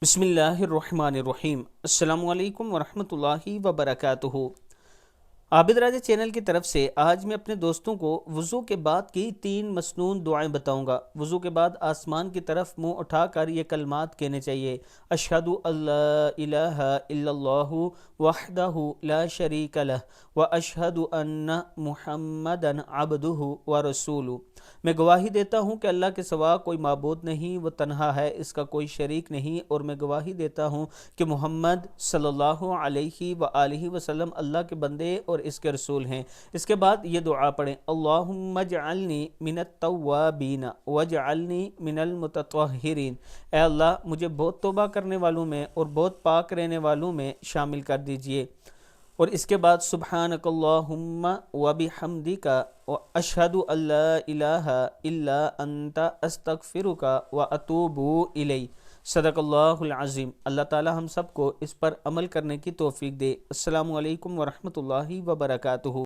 بسم اللہ الرحمن الرحیم۔ السلام علیکم ورحمۃ اللہ وبرکاتہ۔ عابد راجہ چینل کی طرف سے آج میں اپنے دوستوں کو وضو کے بعد کی 3 مسنون دعائیں بتاؤں گا۔ وضو کے بعد آسمان کی طرف منہ اٹھا کر یہ کلمات کہنے چاہیے: اشہد ان لا الہ الا اللہ وحدہ لا شریک لہ واشہد ان محمدا عبدہ ورسولہ۔ میں گواہی دیتا ہوں کہ اللہ کے سوا کوئی معبود نہیں، وہ تنہا ہے، اس کا کوئی شریک نہیں، اور میں گواہی دیتا ہوں کہ محمد صلی اللہ علیہ وآلہ وسلم اللہ کے بندے اور اس کے رسول ہیں۔ اس کے بعد یہ دعا پڑھیں: اللہم اجعلنی من التوابین واجعلنی من المتطہرین۔ اے اللہ، مجھے بہت توبہ کرنے والوں میں اور بہت پاک رہنے والوں میں شامل کر دیجئے۔ اور اس کے بعد سبحانک اللہم وبحمدک واشہد ان لا الہ الا انت استغفرک واتوب الیک۔ صدق اللہ العظیم۔ اللہ تعالی ہم سب کو اس پر عمل کرنے کی توفیق دے۔ السلام علیکم ورحمۃ اللہ وبرکاتہ۔